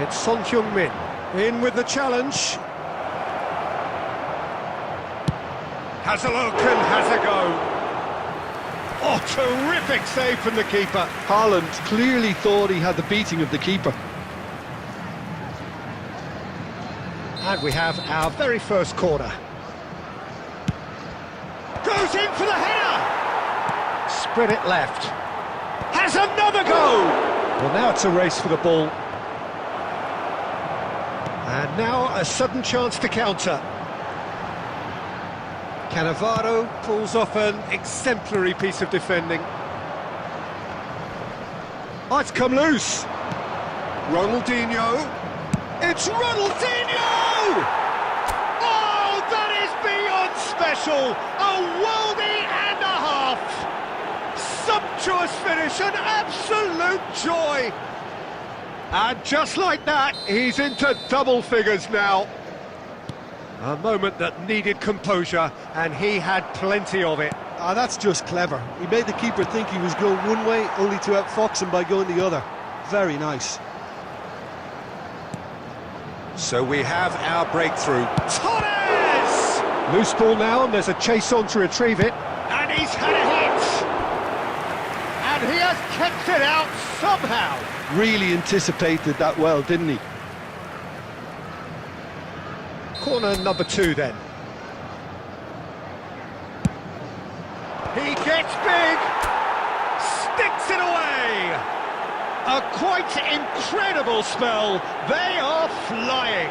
It's Son Heung-min in with the challenge. Has a look and has a go. Oh, terrific save from the keeper. Haaland clearly thought he had the beating of the keeper. And we have our very first corner. Goes in for the header! Spread it left. Has another go! Well, now it's a race for the ball. And now a sudden chance to counter. Cannavaro pulls off an exemplary piece of defending. Oh, it's come loose. Ronaldinho. It's Ronaldinho! Oh, that is beyond special! A worldie and a half! Sumptuous finish, an absolute joy! And just like that, he's into double figures now. A moment that needed composure, and he had plenty of it. Ah, that's just clever. He made the keeper think he was going one way, only to outfox him by going the other. Very nice. So we have our breakthrough. Torres! Loose ball now, and there's a chase on to retrieve it. And he's had a hit! And he has kept it out somehow. Really anticipated that well, didn't he? Corner number 2 then. He gets big, sticks it away. A quite incredible spell. They are flying.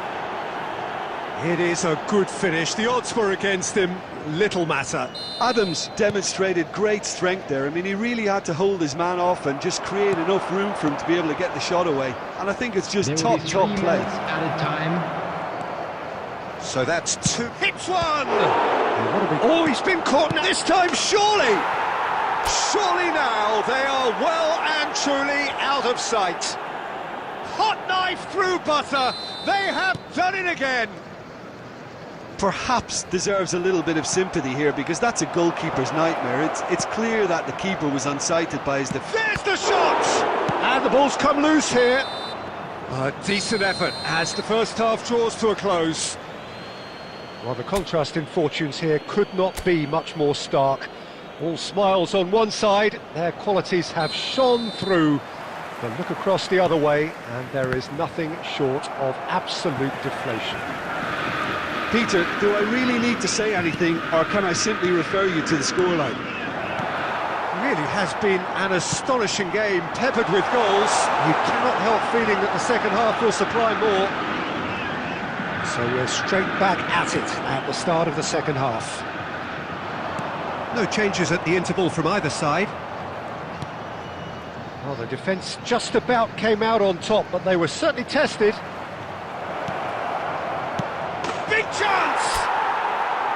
It is a good finish. The odds were against him. Little matter. Adams demonstrated great strength there. I mean, he really had to hold his man off and just create enough room for him to be able to get the shot away. And I think it's just top play. At a time. So that's 2. Hits one! Oh, he's been caught now. This time, surely! Surely now, they are well and truly out of sight. Hot knife through butter. They have done it again. Perhaps deserves a little bit of sympathy here, because that's a goalkeeper's nightmare. It's clear that the keeper was unsighted by his defence. There's the shot! And the ball's come loose here. A decent effort as the first half draws to a close. Well, the contrast in fortunes here could not be much more stark. All smiles on one side, their qualities have shone through. But look across the other way, and there is nothing short of absolute deflation. Peter, do I really need to say anything, or can I simply refer you to the scoreline? Really has been an astonishing game, peppered with goals. You cannot help feeling that the second half will supply more. So we're straight back at it at the start of the second half. No changes at the interval from either side. Well, the defence just about came out on top, but they were certainly tested. Big chance!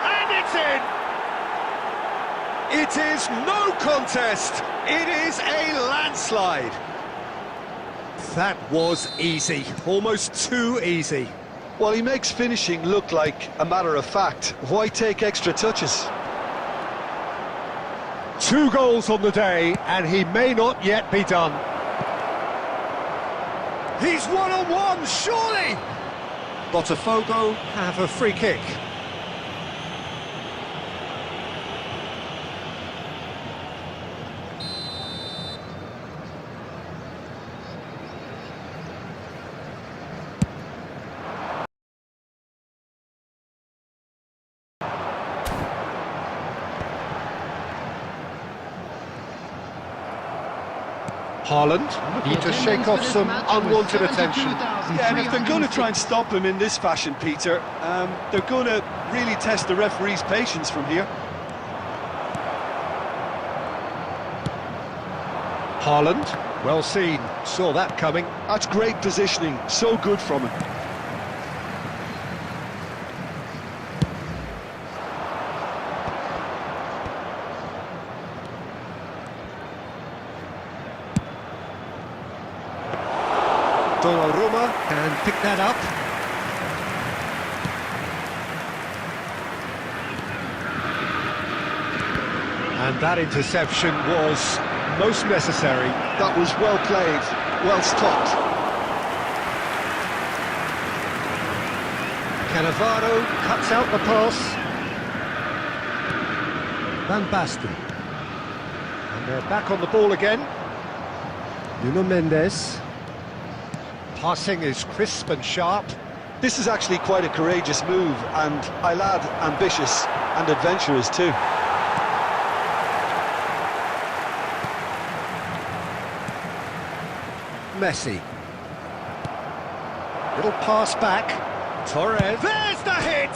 And it's in! It is no contest. It is a landslide. That was easy, almost too easy. Well, he makes finishing look like a matter of fact. Why take extra touches? 2 goals on the day, and he may not yet be done. He's one-on-one, surely! Botafogo have a free kick. Haaland looking to shake off some unwanted attention. Yeah, and if they're going to try and stop him in this fashion, Peter, they're going to really test the referee's patience from here. Haaland, well seen, saw that coming. That's great positioning, so good from him. Donnarumma can pick that up. And that interception was most necessary. That was well played, well stopped. Cannavaro cuts out the pass. Van Basten. And they're back on the ball again. Nuno Mendes. Passing is crisp and sharp. This is actually quite a courageous move, and I'll add ambitious and adventurous too. Messi. Little pass back. Torres. There's the hit!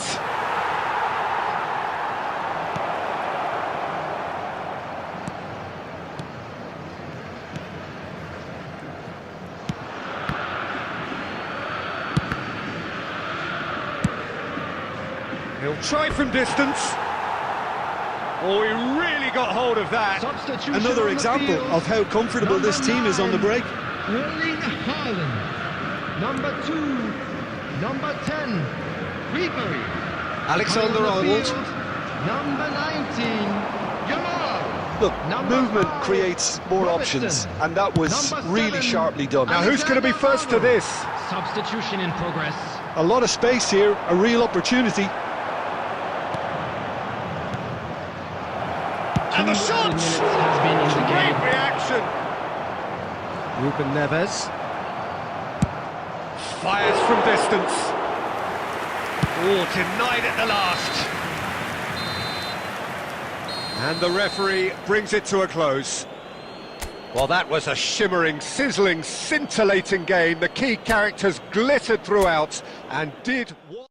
He'll try from distance. Oh, he really got hold of that. Another example of how comfortable this team is on the break. Erling Haaland. Number 2, number 10, Ribery. Alexander-Arnold. Number 19, Yamal. Look, Number movement 5, creates more Robertson. options, and that was Number really 7, sharply done. Now, who's going to be first to this? Substitution in progress. A lot of space here, a real opportunity. And the 2 shot! minutes has been Great indicated. reaction. Ruben Neves. Fires from distance. Oh, denied at the last. And the referee brings it to a close. Well, that was a shimmering, sizzling, scintillating game. The key characters glittered throughout and did what...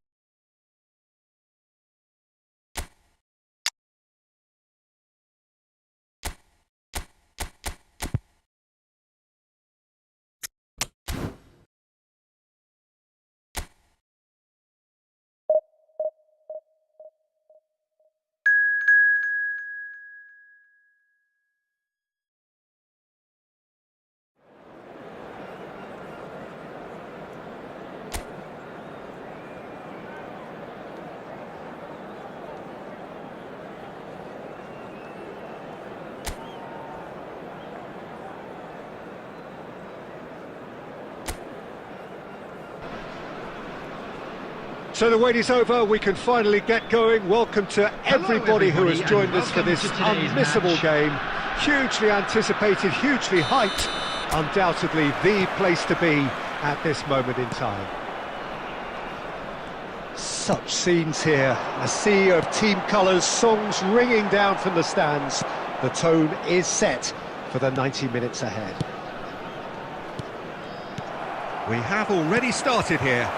So the wait is over, we can finally get going. Welcome to everybody who has joined us for this unmissable game. Hugely anticipated, hugely hyped. Undoubtedly the place to be at this moment in time. Such scenes here, a sea of team colours, songs ringing down from the stands. The tone is set for the 90 minutes ahead. We have already started here.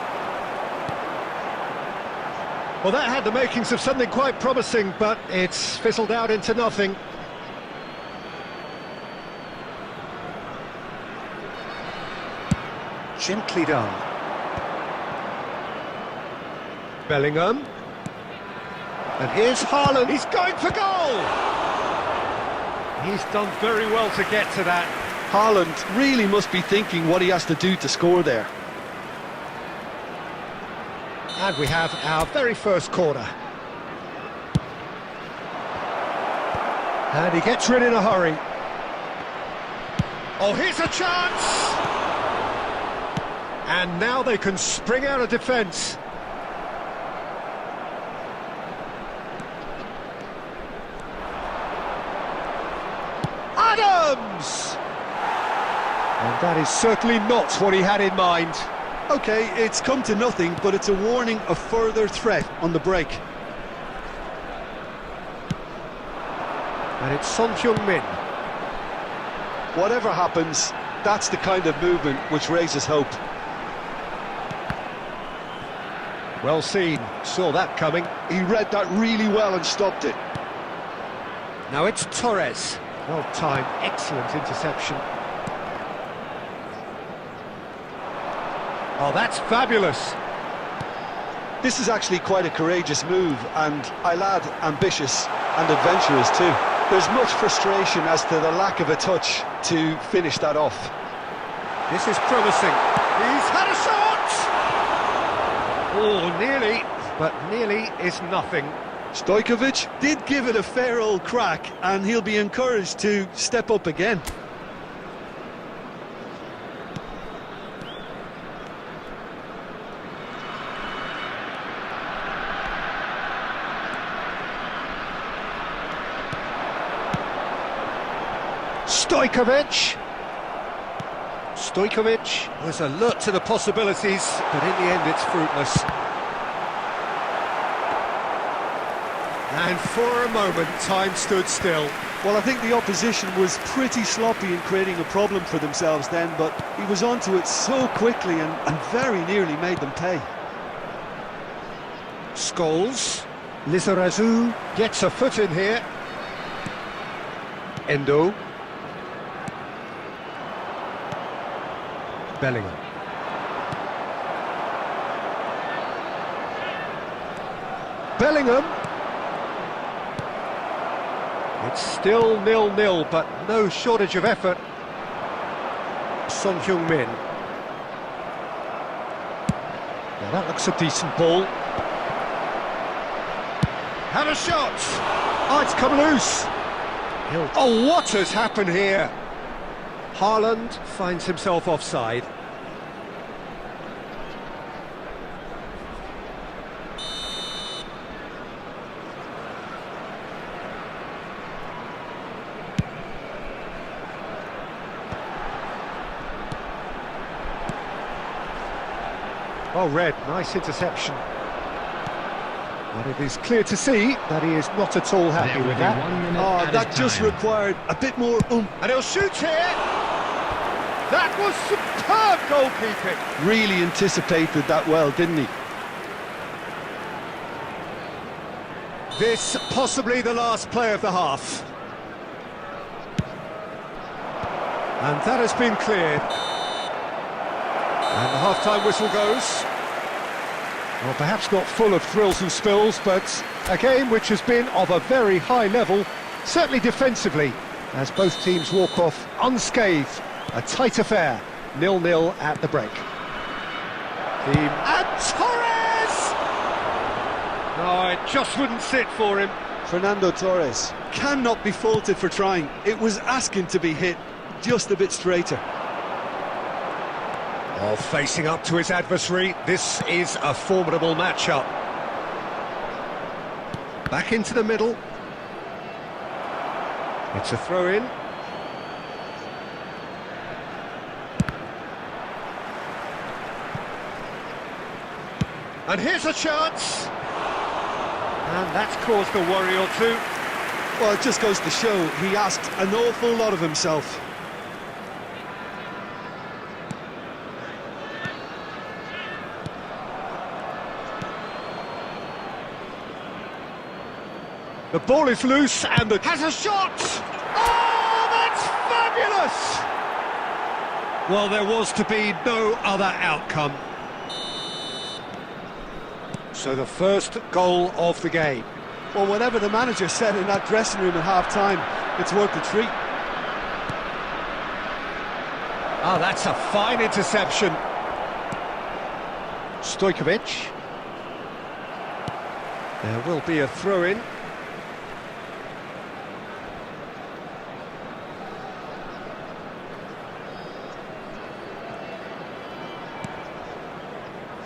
Well, that had the makings of something quite promising, but it's fizzled out into nothing. Gently done. Bellingham. And here's Haaland. He's going for goal! He's done very well to get to that. Haaland really must be thinking what he has to do to score there. And we have our very first corner. And he gets rid in a hurry. Oh, here's a chance! And now they can spring out of defence. Adams! And that is certainly not what he had in mind. Okay, it's come to nothing, but it's a warning of further threat on the break. And it's Son Heung-min. Whatever happens, that's the kind of movement which raises hope. Well seen, saw that coming. He read that really well and stopped it. Now it's Torres. Well timed, excellent interception. Oh, that's fabulous. This is actually quite a courageous move, and I'll add ambitious and adventurous too. There's much frustration as to the lack of a touch to finish that off. This is promising. He's had a shot! Oh, nearly, but nearly is nothing. Stojkovic did give it a fair old crack, and he'll be encouraged to step up again. Stojkovic. Stojkovic was alert to the possibilities, but in the end it's fruitless. And for a moment, time stood still. Well, I think the opposition was pretty sloppy in creating a problem for themselves then, but he was onto it so quickly and very nearly made them pay. Scholes. Lizarazu gets a foot in here. Endo. Bellingham. Bellingham. It's still 0-0, but no shortage of effort. Son Heung-min. Now that looks a decent ball. Had a shot! Oh, it's come loose! Oh, what has happened here? Haaland finds himself offside. Oh, Red, nice interception. But it is clear to see that he is not at all happy with that. Oh, that just required a bit more And he'll shoot here! That was superb goalkeeping! Really anticipated that well, didn't he? This possibly the last play of the half. And that has been cleared. And the half-time whistle goes. Well, perhaps not full of thrills and spills, but a game which has been of a very high level, certainly defensively, as both teams walk off unscathed. A tight affair, 0-0 at the break. And Torres! No, it just wouldn't sit for him. Fernando Torres cannot be faulted for trying. It was asking to be hit just a bit straighter. Oh, facing up to his adversary, this is a formidable matchup. Back into the middle. It's a throw-in. And here's a chance. And that's caused a worry or two. Well, it just goes to show he asked an awful lot of himself. The ball is loose and has a shot! Oh, that's fabulous! Well, there was to be no other outcome. So the first goal of the game. Well, whatever the manager said in that dressing room at half-time, it's worth the treat. Ah, that's a fine interception. Stojkovic. There will be a throw-in.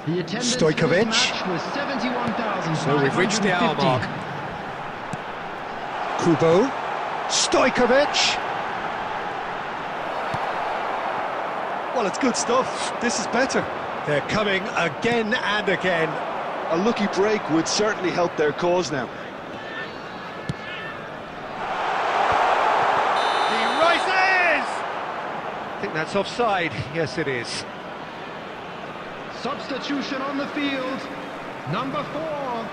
The attendance Stojkovic. for this match was 71,550. So we've reached the hour mark. Kubo. Stojkovic. Well, it's good stuff. This is better. They're coming again and again. A lucky break would certainly help their cause now. He rises! I think that's offside. Yes, it is. Substitution on the field. Number 4,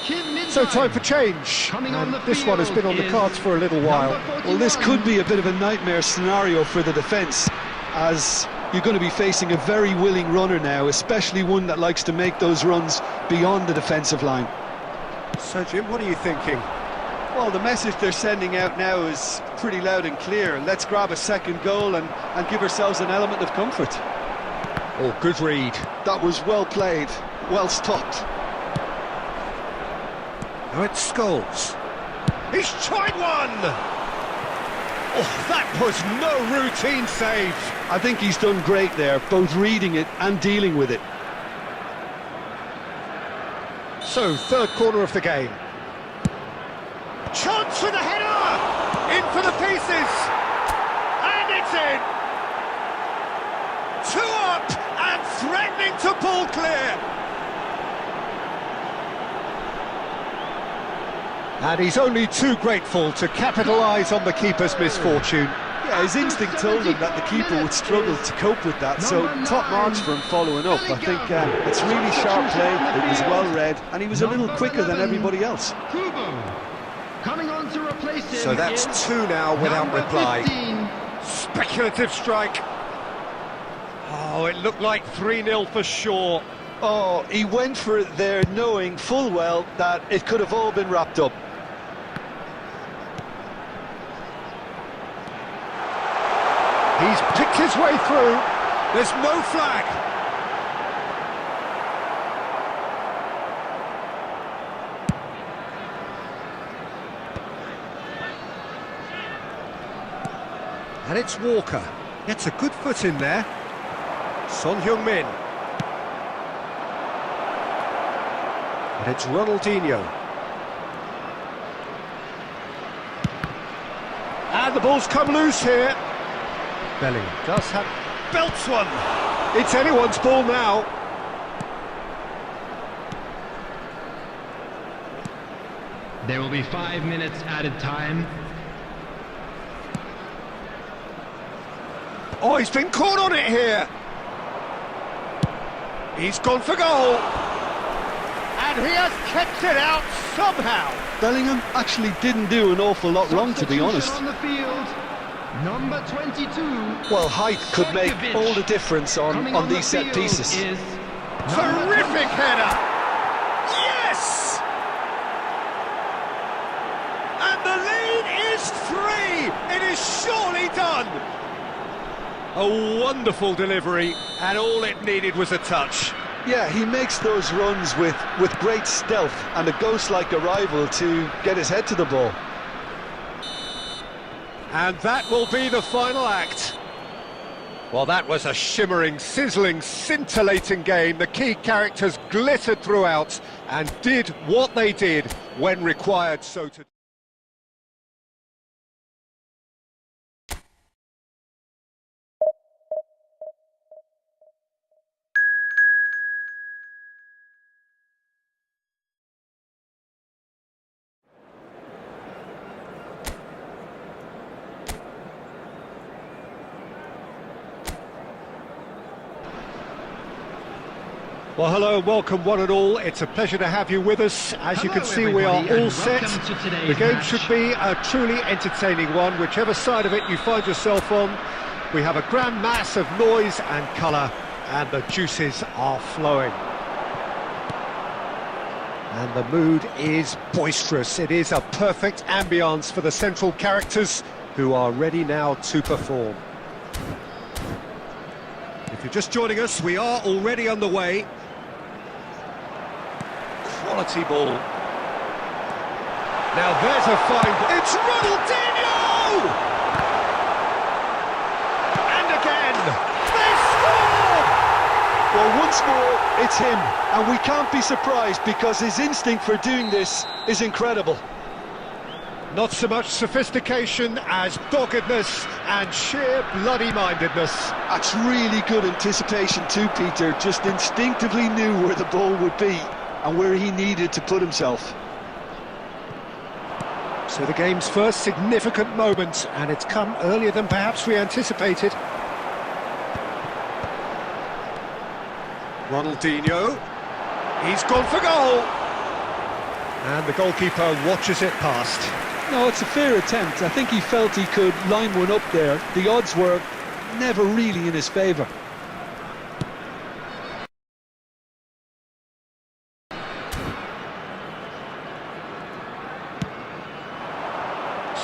Kim Min-jae. So time for change. Coming on And the this one has been on the field cards for a little while. Well, this could be a bit of a nightmare scenario for the defence, as you're going to be facing a very willing runner now, especially one that likes to make those runs beyond the defensive line. So, Jim, what are you thinking? Well, the message they're sending out now is pretty loud and clear. Let's grab a second goal and give ourselves an element of comfort. Oh, good read. That was well played, well stopped. Now it's Scholes. He's tried one! Oh, that was no routine save. I think he's done great there, both reading it and dealing with it. So, third corner of the game. Chance for the header! In for the pieces! It's in! Two up and threatening to pull clear. And he's only too grateful to capitalise on the keeper's misfortune. Yeah, his instinct told him that the keeper would struggle to cope with that, so top marks for him following up. I think it's really sharp play, it was well read, and he was a little quicker than everybody else. Coming on to replace him. So that's two now without reply. 15. Speculative strike. Oh, it looked like 3-0 for sure. Oh, he went for it there knowing full well that it could have all been wrapped up. He's picked his way through. There's no flag. And it's Walker. Gets a good foot in there. Son Heung-min. And it's Ronaldinho. And the ball's come loose here. Bellingham does have... belts one! It's anyone's ball now. There will be 5 minutes added time. Oh, he's been caught on it here. He's gone for goal. And he has kept it out somehow. Bellingham actually didn't do an awful lot wrong, to be honest. On the field, number 22. Well, height could make all the difference on these set pieces. Terrific header! Yes! And the lead is 3! It is surely done! A wonderful delivery, and all it needed was a touch. Yeah, he makes those runs with great stealth and a ghost-like arrival to get his head to the ball. And that will be the final act. Well, that was a shimmering, sizzling, scintillating game. The key characters glittered throughout and did what they did when required so to... Well, hello and welcome one and all. It's a pleasure to have you with us. As you can see, we are all set. The game should be a truly entertaining one, whichever side of it you find yourself on. We have a grand mass of noise and colour, and the juices are flowing. And the mood is boisterous. It is a perfect ambience for the central characters, who are ready now to perform. If you're just joining us, we are already underway. Quality ball. Now there's a fine... It's Ronaldinho! And again, they score! Well, once more, it's him, and we can't be surprised because his instinct for doing this is incredible. Not so much sophistication as doggedness and sheer bloody-mindedness. That's really good anticipation too, Peter. Just instinctively knew where the ball would be and where he needed to put himself. So the game's first significant moment, and it's come earlier than perhaps we anticipated. Ronaldinho, he's gone for goal! And the goalkeeper watches it past. No, it's a fair attempt. I think he felt he could line one up there. The odds were never really in his favour.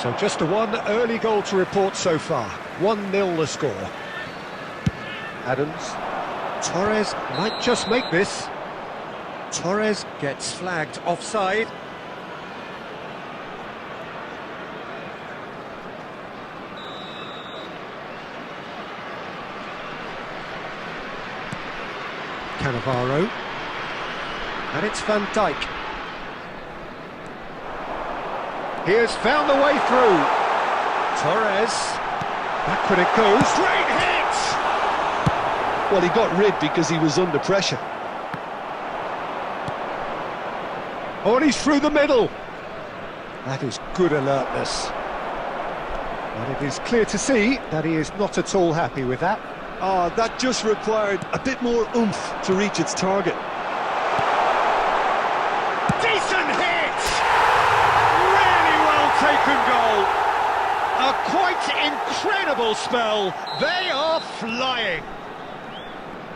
So just a one early goal to report so far. 1-0 the score. Adams. Torres might just make this. Torres gets flagged offside. Cannavaro. And it's Van Dijk. He has found the way through. Torres. Back when it goes. Great hit! Well, he got rid because he was under pressure. Oh, and he's through the middle. That is good alertness. And it is clear to see that he is not at all happy with that. Oh, that just required a bit more oomph to reach its target. Decent hit! Really well taken goal. A quite incredible spell. They are flying.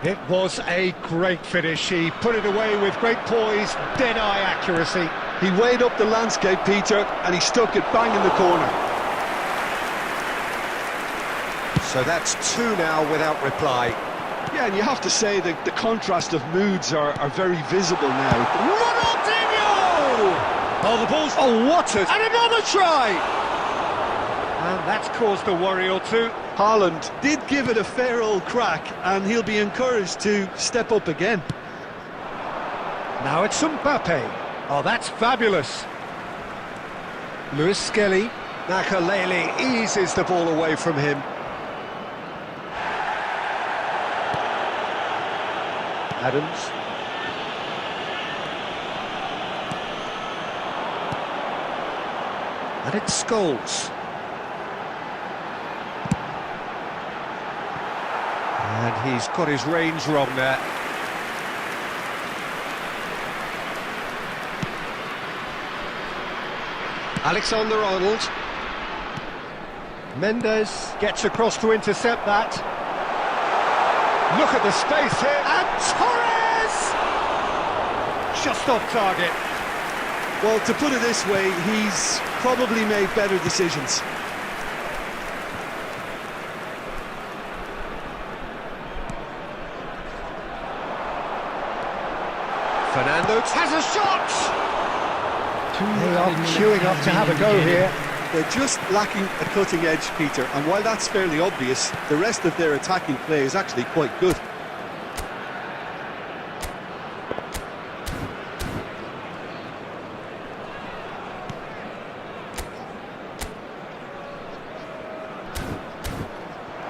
It was a great finish. He put it away with great poise, dead-eye accuracy. He weighed up the landscape, Peter, and he stuck it bang in the corner. So that's two now without reply. Yeah, and you have to say that the contrast of moods are very visible now. Ronaldinho! Oh, the ball's... Oh, what a... And another try! And that's caused a worry or two. Haaland did give it a fair old crack, and he'll be encouraged to step up again. Now it's Mbappe. Oh, that's fabulous. Lewis Skelly. Makalele eases the ball away from him. Adams. And it's Scholes. And he's got his range wrong there. Alexander-Arnold. Mendes gets across to intercept that. Look at the space here, and Torres! Just off target. Well, to put it this way, he's probably made better decisions. Fernando has a shot! They are queuing up to have a go here. They're just lacking a cutting edge, Peter, and while that's fairly obvious, the rest of their attacking play is actually quite good.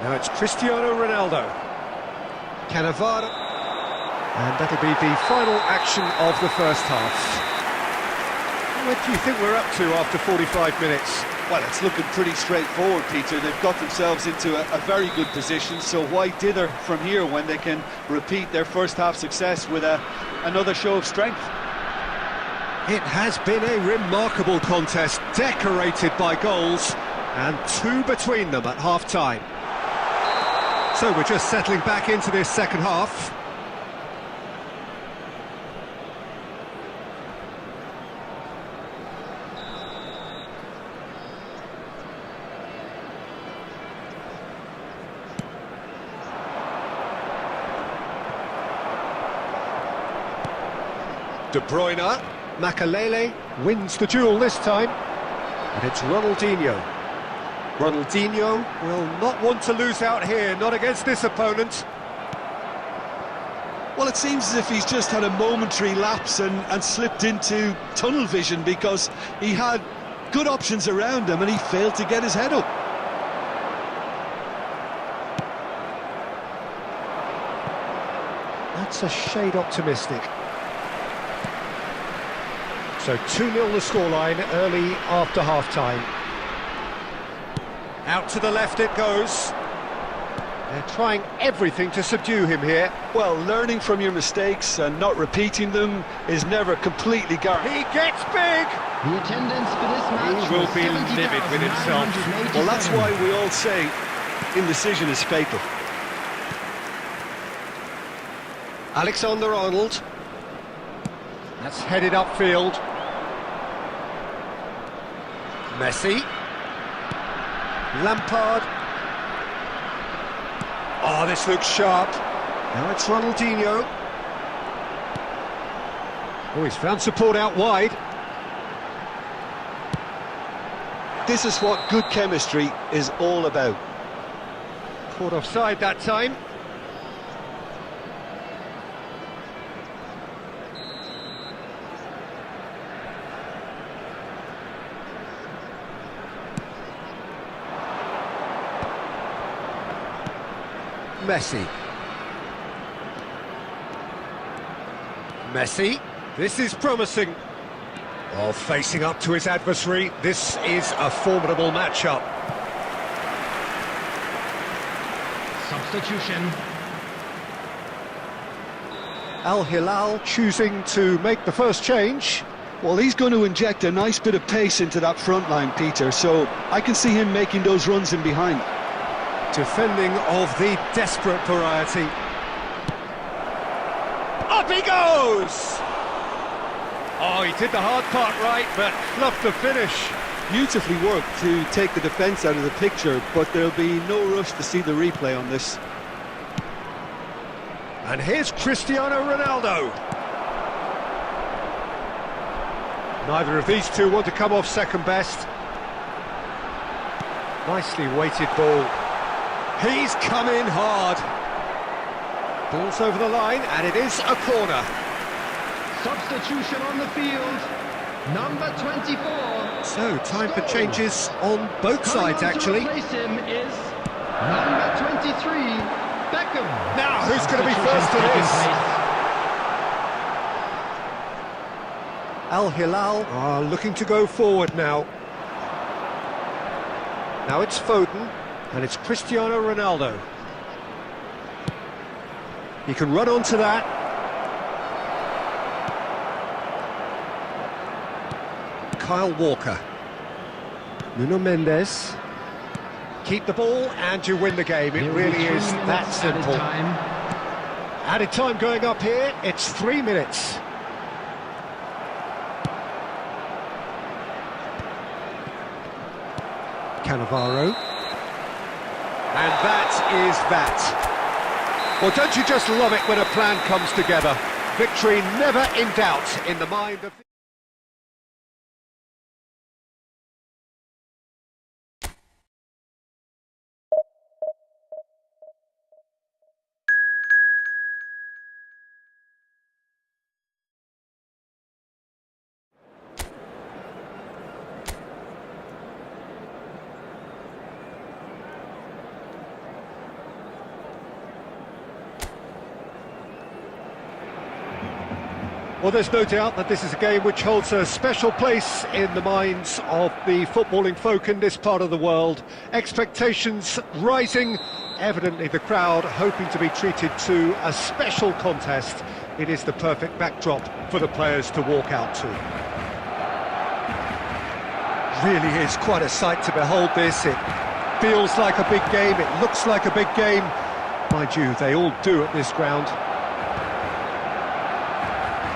Now it's Cristiano Ronaldo. Cannavaro. And that'll be the final action of the first half. What do you think we're up to after 45 minutes? Well, it's looking pretty straightforward, Peter. They've got themselves into a very good position, so why dither from here when they can repeat their first half success with another show of strength? It has been a remarkable contest, decorated by goals, and two between them at half-time. So we're just settling back into this second half. De Bruyne, Makalele wins the duel this time, and it's Ronaldinho. Ronaldinho will not want to lose out here, not against this opponent. Well, it seems as if he's just had a momentary lapse and slipped into tunnel vision because he had good options around him and he failed to get his head up. That's a shade optimistic. So 2-0 the scoreline early after half-time. Out to the left it goes. They're trying everything to subdue him here. Well, learning from your mistakes and not repeating them is never completely guaranteed. He gets big! The attendance for this match He will be livid with himself. Well, that's why we all say indecision is fatal. Alexander-Arnold. That's headed upfield. Messi. Lampard. Oh, this looks sharp. Now it's Ronaldinho. Oh, he's found support out wide. This is what good chemistry is all about. Caught offside that time. Messi. Messi, this is promising. Oh, facing up to his adversary, this is a formidable matchup. Substitution. Al Hilal choosing to make the first change. Well, he's going to inject a nice bit of pace into that front line, Peter, so I can see him making those runs in behind. Defending of the desperate variety. Up he goes! Oh, he did the hard part right, but fluffed the finish. Beautifully worked to take the defence out of the picture, but there'll be no rush to see the replay on this. And here's Cristiano Ronaldo. Neither of these two want to come off second best. Nicely weighted ball. He's come in hard. Ball's over the line, and it is a corner. Substitution on the field. Number 24. So, time for changes on both sides, actually. To replace him is number 23, Beckham. Now, who's going to be first to this? Al Hilal are looking to go forward now. Now it's Foden, and it's Cristiano Ronaldo. He can run onto that. Kyle Walker. Nuno Mendes. Keep the ball and you win the game. It really is that simple. Added time going up here, it's 3 minutes. Cannavaro. And that is that. Well, don't you just love it when a plan comes together? Victory never in doubt in the mind of... Well, there's no doubt that this is a game which holds a special place in the minds of the footballing folk in this part of the world. Expectations rising, evidently the crowd hoping to be treated to a special contest. It is the perfect backdrop for the players to walk out to. Really is quite a sight to behold this. It feels like a big game, it looks like a big game. Mind you, they all do at this ground.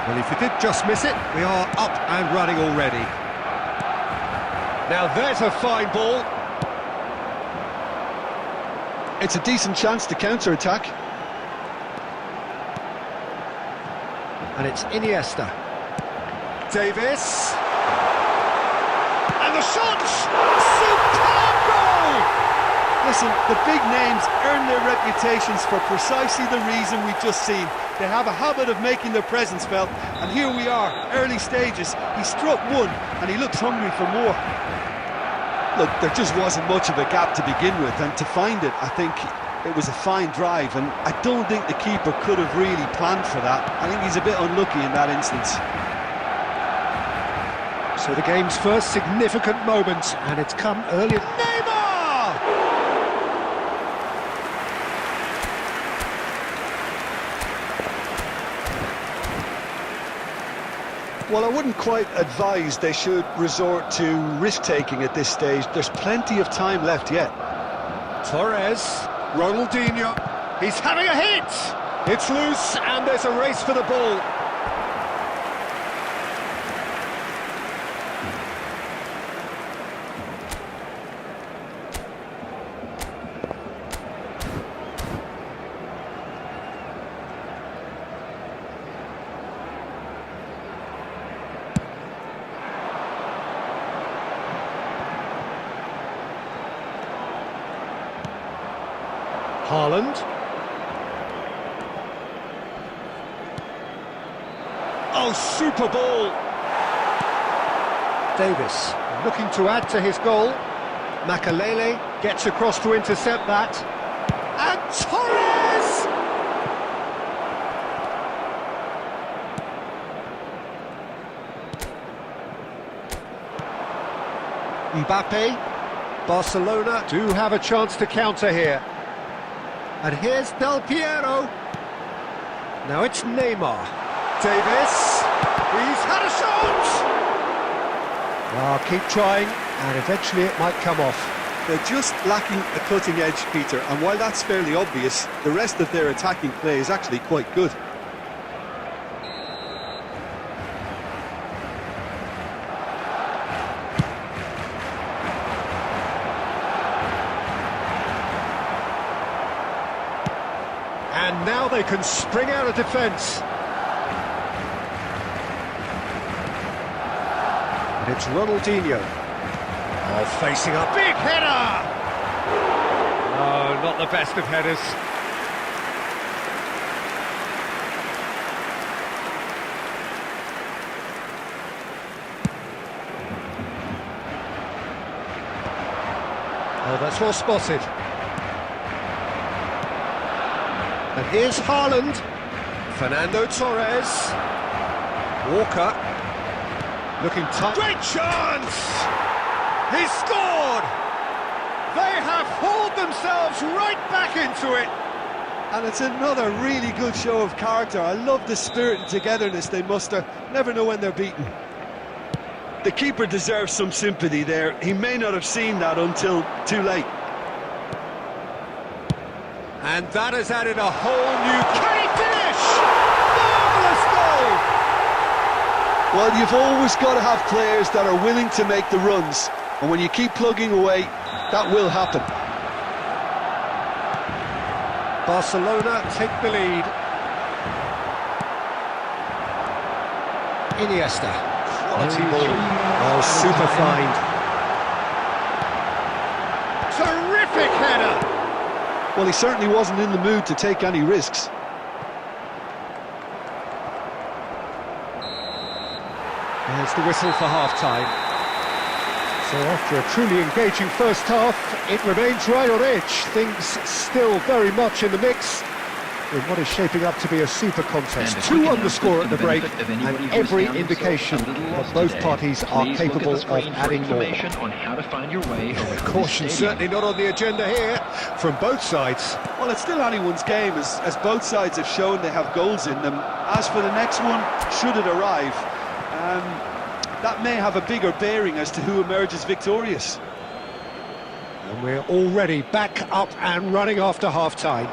Well, if you did just miss it, we are up and running already. Now there's a fine ball. It's a decent chance to counter-attack. And it's Iniesta. Davis. And the shot! Superb goal! Listen, the big names earn their reputations for precisely the reason we've just seen. They have a habit of making their presence felt, and here we are, early stages. He struck one, and he looks hungry for more. Look, there just wasn't much of a gap to begin with, and to find it, I think it was a fine drive, and I don't think the keeper could have really planned for that. I think he's a bit unlucky in that instance. So the game's first significant moment, and it's come early. Neymar! Well, I wouldn't quite advise they should resort to risk-taking at this stage. There's plenty of time left yet. Torres, Ronaldinho, he's having a hit! It's loose, and there's a race for the ball. Haaland. Oh, super ball! Davis looking to add to his goal. Makalele gets across to intercept that. And Torres! Mbappe. Barcelona do have a chance to counter here. And here's Del Piero. Now it's Neymar. Davis. He's had a shot! Keep trying, and eventually it might come off. They're just lacking a cutting edge, Peter, and while that's fairly obvious, the rest of their attacking play is actually quite good. And now they can spring out of defence. And it's Ronaldinho. Facing a big header! No, not the best of headers. Oh, that's well spotted. And here's Haaland. Fernando Torres. Walker. Looking tight. Great chance! He scored! They have hauled themselves right back into it. And it's another really good show of character. I love the spirit and togetherness they muster. Never know when they're beaten. The keeper deserves some sympathy there. He may not have seen that until too late. And that has added a whole new... Can he finish? Marvellous goal! Well, you've always got to have players that are willing to make the runs. And when you keep plugging away, that will happen. Barcelona take the lead. Iniesta. Quality ball. Oh, super find. Terrific header! Well, he certainly wasn't in the mood to take any risks. There's the whistle for half-time. So after a truly engaging first half, it remains right on edge. Things still very much in the mix in what is shaping up to be a super contest. 2 on the score at the break, and every indication that both parties are capable of adding more. On how to find your way over Caution certainly not on the agenda here from both sides. Well, it's still anyone's game, as both sides have shown they have goals in them. As for the next one, should it arrive, that may have a bigger bearing as to who emerges victorious. And we're already back up and running after half-time.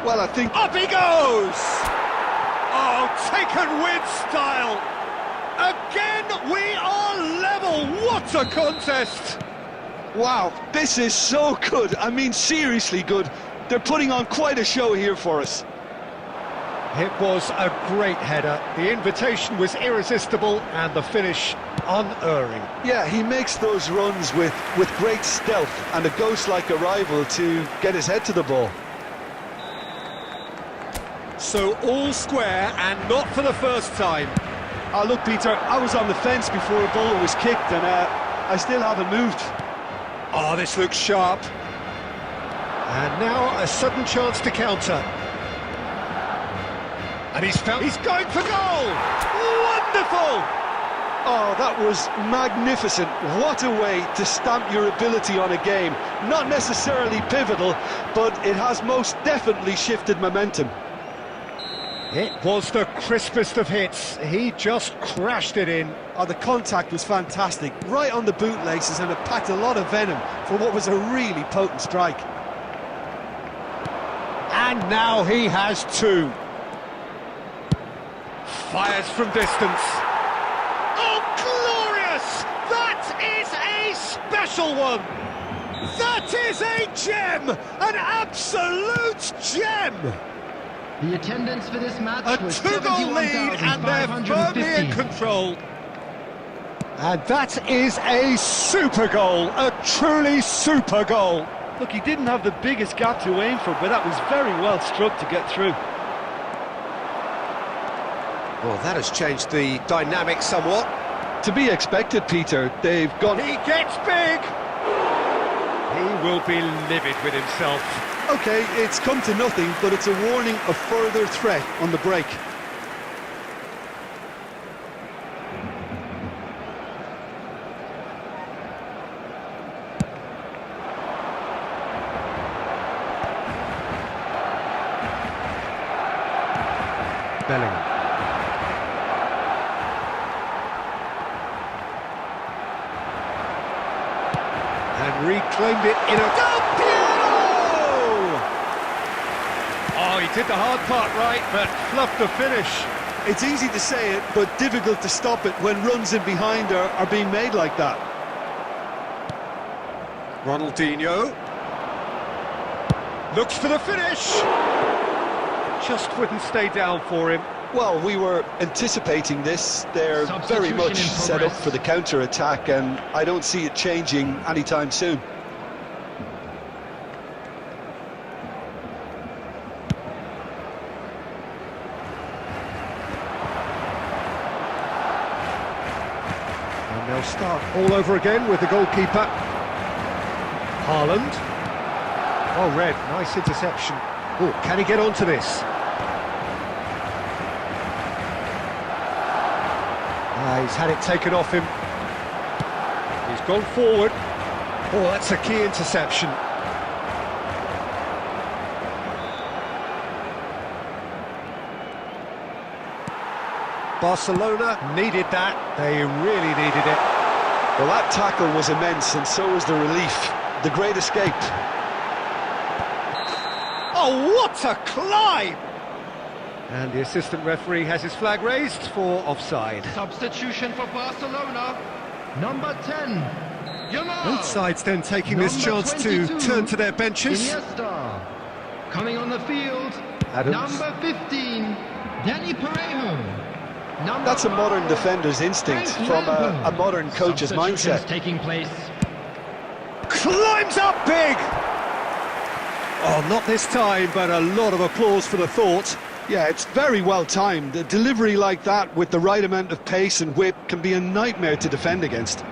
Well, I think... Up he goes! Oh, taken with style! Again, we are level! What a contest! Wow, this is so good. I mean, seriously good. They're putting on quite a show here for us. It was a great header. The invitation was irresistible and the finish unerring. Yeah, he makes those runs with great stealth and a ghost-like arrival to get his head to the ball. So all square and not for the first time. Oh, look, Peter, I was on the fence before a ball was kicked and I still haven't moved. Oh, this looks sharp. And now a sudden chance to counter. And he's going for goal! Wonderful! Oh, that was magnificent. What a way to stamp your ability on a game. Not necessarily pivotal, but it has most definitely shifted momentum. It was the crispest of hits. He just crashed it in. Oh, the contact was fantastic. Right on the bootlaces, and it packed a lot of venom for what was a really potent strike. And now he has 2. Fires from distance. Oh, glorious! That is a special one! That is a gem! An absolute gem! The attendance for this match A was 2-goal lead, and they're firmly in 71,515. control. And that is a super goal, a truly super goal. Look, he didn't have the biggest gap to aim for, but that was very well struck to get through. Well, that has changed the dynamic somewhat. To be expected, Peter. They've gone... He gets big! He will be livid with himself. OK, it's come to nothing, but it's a warning of further threat on the break. reclaimed it in a... Del Piero! Oh, he did the hard part right, but fluffed the finish. It's easy to say it, but difficult to stop it when runs in behind are being made like that. Ronaldinho looks for the finish. Just wouldn't stay down for him. Well, we were anticipating this. They're very much set up for the counter-attack, and I don't see it changing anytime soon. And they'll start all over again with the goalkeeper. Haaland. Oh, Red, nice interception. Oh, can he get onto this? He's had it taken off him. He's gone forward. Oh, that's a key interception. Barcelona needed that. They really needed it. Well, that tackle was immense, and so was the relief. The great escape. Oh, what a climb! And the assistant referee has his flag raised for offside. Substitution for Barcelona. Number 10, Yamal. Both sides then taking this chance to turn to their benches. Iniesta. Coming on the field, Adams. number 15, Danny Parejo. That's a modern defender's instinct from a modern coach's mindset. Taking place. Climbs up big! Oh, not this time, but a lot of applause for the thought. Yeah, it's very well timed. A delivery like that with the right amount of pace and whip can be a nightmare to defend against. The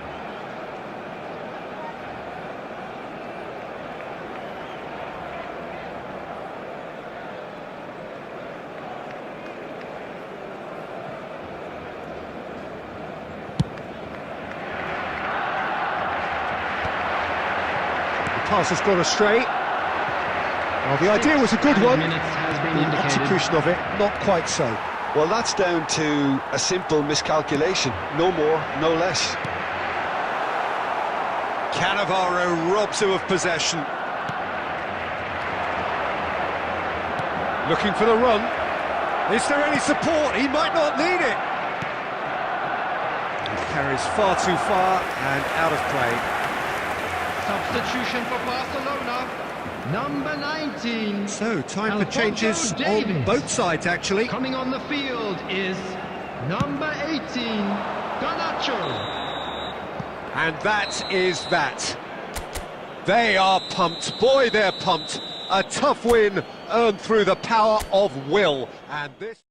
pass has gone astray. Well, the idea was a good one. The execution of it, not quite so. Well, that's down to a simple miscalculation. No more, no less. Cannavaro robs him of possession. Looking for the run. Is there any support? He might not need it. He carries far too far and out of play. Substitution for Barcelona. Number 19. So, time for Alphonso changes Davies. on both sides, actually. Coming on the field is number 18, Garnacho. And that is that. They are pumped. Boy, they're pumped. A tough win earned through the power of will. And this...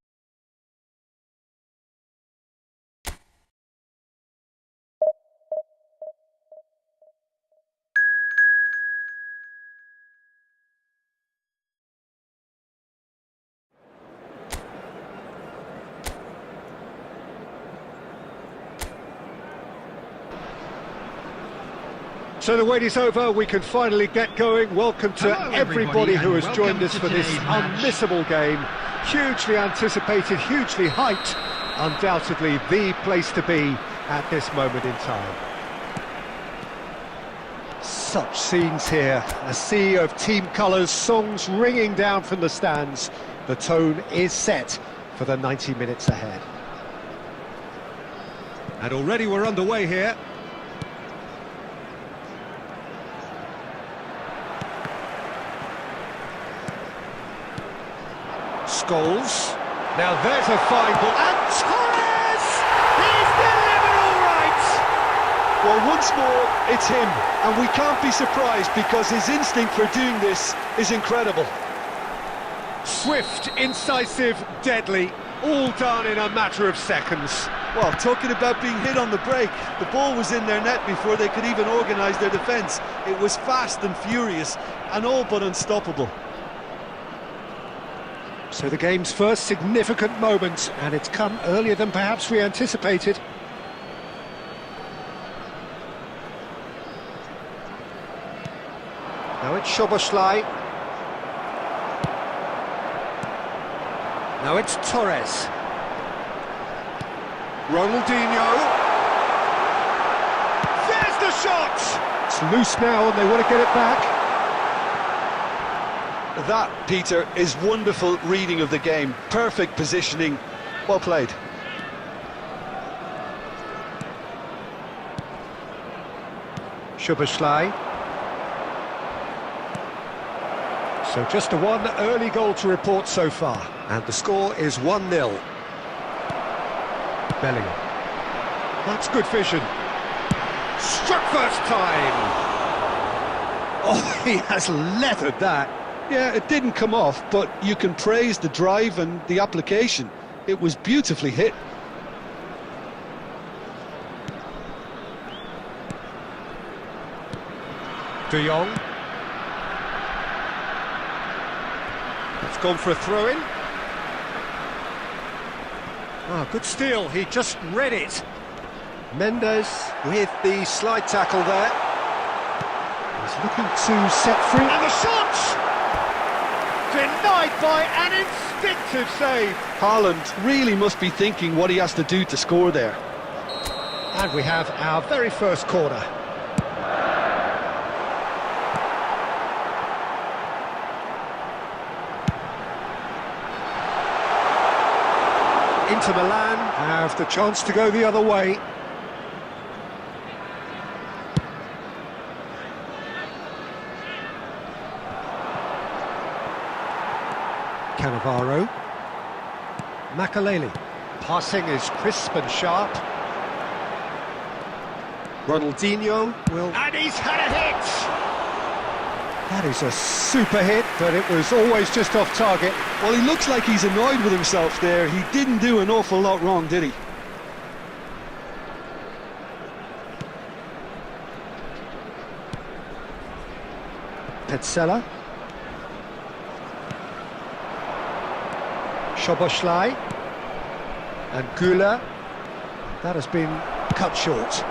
So the wait is over, we can finally get going. Welcome to Hello, everybody who has and joined welcome us to for this today's match. unmissable game. Hugely anticipated, hugely hyped. Undoubtedly the place to be at this moment in time. Such scenes here. A sea of team colours, songs ringing down from the stands. The tone is set for the 90 minutes ahead. And already we're underway here. Scholes. Now there's a fine ball. And Torres! He's delivered all right! Well, once more, it's him. And we can't be surprised because his instinct for doing this is incredible. Swift, incisive, deadly. All done in a matter of seconds. Well, talking about being hit on the break, the ball was in their net before they could even organise their defence. It was fast and furious and all but unstoppable. So the game's first significant moment, and it's come earlier than perhaps we anticipated. Now it's Szoboszlai. Now it's Torres. Ronaldinho. There's the shot! It's loose now and they want to get it back. That, Peter, is wonderful reading of the game. Perfect positioning. Well played. Szoboszlai. So just a one early goal to report so far. And the score is 1-0. Bellingham. That's good vision. Struck first time. Oh, he has leathered that. Yeah, it didn't come off, but you can praise the drive and the application. It was beautifully hit. De Jong. It's gone for a throw-in. Ah, good steal, he just read it. Mendes with the slide tackle there. He's looking to set free. And the shot! Denied by an instinctive save. Haaland really must be thinking what he has to do to score there. And we have our very first corner. Inter Milan have the chance to go the other way. Cannavaro. Makaleli. Passing is crisp and sharp. Ronaldinho will... And he's had a hit! That is a super hit, but it was always just off target. Well, he looks like he's annoyed with himself there. He didn't do an awful lot wrong, did he? Petzela. Szoboszlai. And Güler. That has been cut short.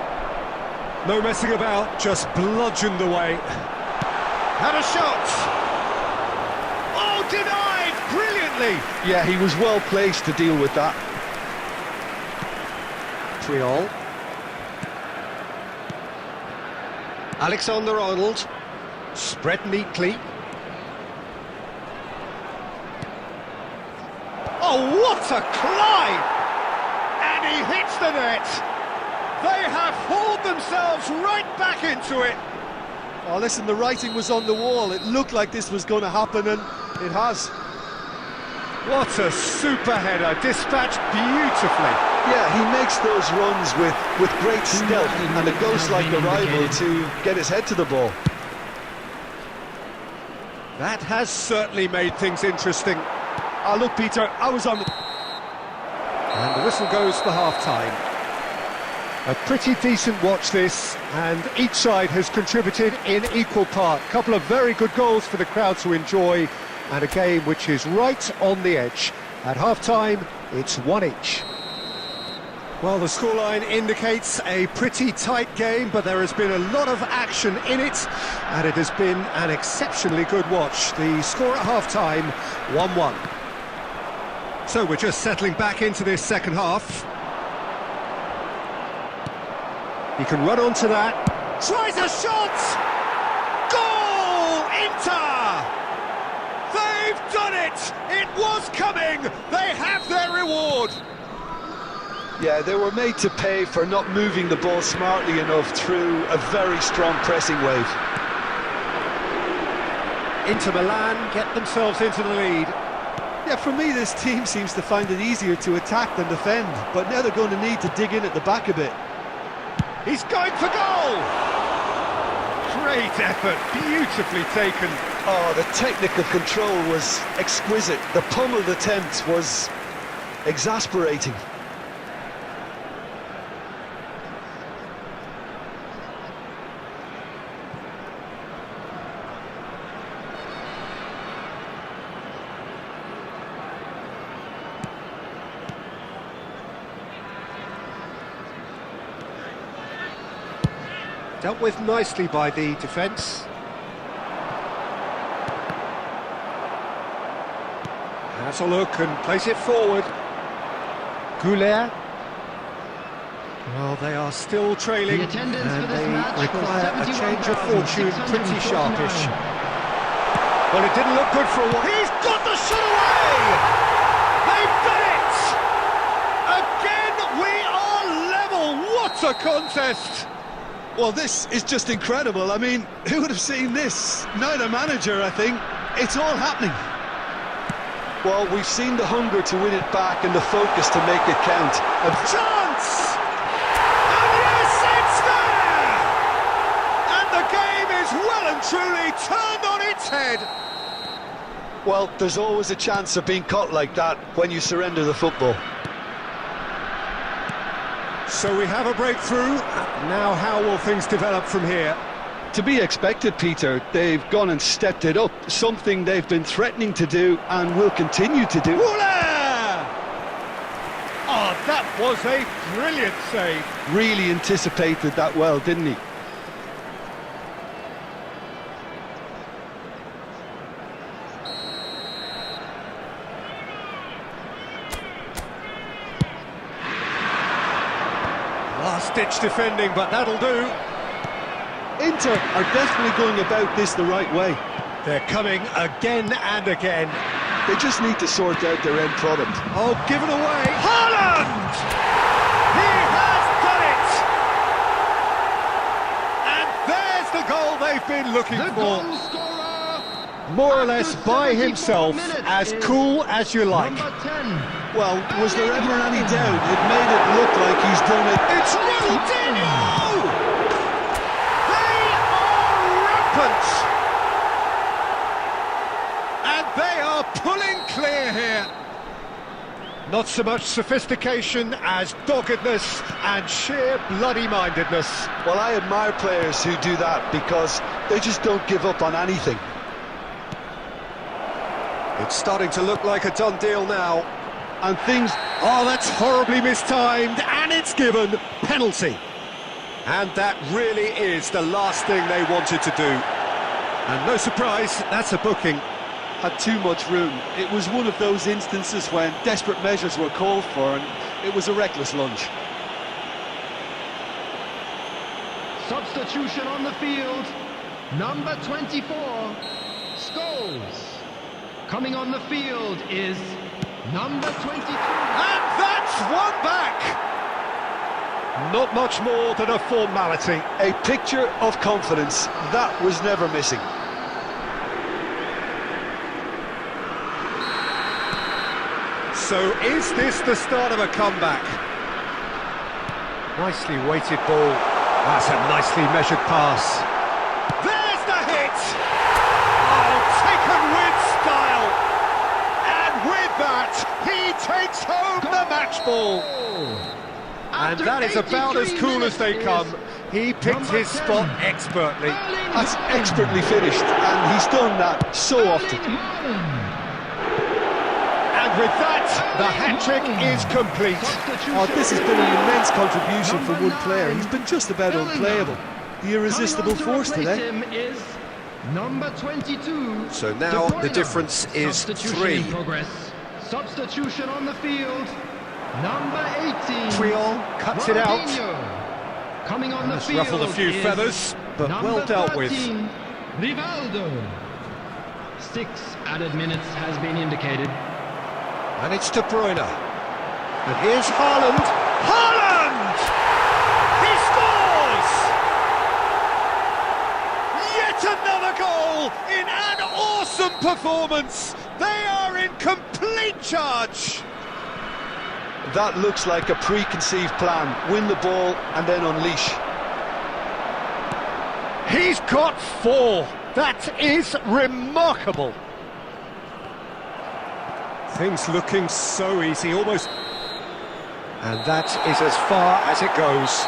No messing about, just bludgeoned away. Had a shot! Oh, denied! Brilliantly! Yeah, he was well placed to deal with that. Triol. Alexander-Arnold. Spread neatly. Oh, what a climb! And he hits the net! They have hauled themselves right back into it! Oh, listen, the writing was on the wall. It looked like this was going to happen, and it has. What a super header, dispatched beautifully. Yeah, he makes those runs with great stealth and a ghost-like arrival to get his head to the ball. That has certainly made things interesting. Ah, look, Peter, I was on the... And the whistle goes for half-time. A pretty decent watch this, and each side has contributed in equal part. A couple of very good goals for the crowd to enjoy, and a game which is right on the edge. At half-time, it's one each. Well, the scoreline indicates a pretty tight game, but there has been a lot of action in it, and it has been an exceptionally good watch. The score at half-time, 1-1. So we're just settling back into this second half. He can run onto that. Tries a shot! Goal! Inter! They've done it! It was coming! They have their reward! Yeah, they were made to pay for not moving the ball smartly enough through a very strong pressing wave. Inter Milan get themselves into the lead. Yeah, for me, this team seems to find it easier to attack than defend, but now they're going to need to dig in at the back a bit. He's going for goal! Great effort, beautifully taken. Oh, the technical control was exquisite. The pummeled attempt was exasperating. Dealt with nicely by the defence. Has a look and plays it forward. Güler. Well, they are still trailing, The attendance and for this they match was require a change of fortune pretty sharpish. Well, it didn't look good for a while. He's got the shot away! They've done it! Again, we are level! What a contest! Well, this is just incredible. I mean, who would have seen this? Neither manager, I think. It's all happening. Well, we've seen the hunger to win it back and the focus to make it count. A chance! And yes, it's there! And the game is well and truly turned on its head. Well, there's always a chance of being caught like that when you surrender the football. So we have a breakthrough. Now how will things develop from here? To be expected, Peter. They've gone and stepped it up, something they've been threatening to do and will continue to do. Voila! Oh, that was a brilliant save. Really anticipated that well, didn't he? Last-ditch defending, but that'll do. Inter are definitely going about this the right way. They're coming again and again. They just need to sort out their end product. Oh, given away. Haaland! He has done it! And there's the goal they've been looking The for. goal scorer, More or less after by 74 himself, minutes as is cool as you like. Number 10. Well, was there ever any doubt? It made it look like he's done it. It's Ronaldinho! They are rampant! And they are pulling clear here. Not so much sophistication as doggedness and sheer bloody-mindedness. Well, I admire players who do that because they just don't give up on anything. It's starting to look like a done deal now. And things... Oh, that's horribly mistimed, and it's given penalty. And that really is the last thing they wanted to do. And no surprise, that's a booking. had too much room. It was one of those instances when desperate measures were called for and it was a reckless lunge. Substitution on the field, number 24, Scholes. Coming on the field is number 22. And that's one back! Not much more than a formality. A picture of confidence, that was never missing. So is this the start of a comeback? Nicely weighted ball. That's a nicely measured pass. There's the hit! Oh, taken with style! And with that, he takes home the match ball. And that is about as cool as they come. He picked his spot expertly. That's expertly finished, and he's done that so often. And with that, the hat-trick is complete. Oh, this has been an immense contribution for one player. He's been just about unplayable. The irresistible force today. Him is number 22. So now De the Bruyne. difference is Substitution 3. in progress. Substitution on the field. Number 18. Triol cuts it out. Ronaldinho. Coming on the That's field. ruffled a few is feathers, but well number dealt with. 13, Rivaldo. 6 added minutes has been indicated. And it's De Bruyne. And here's Haaland. Haaland! He scores! Yet another goal in an awesome performance. They are in complete charge. That looks like a preconceived plan. Win the ball and then unleash. He's got 4. That is remarkable. Things looking so easy, almost. And that is as far as it goes.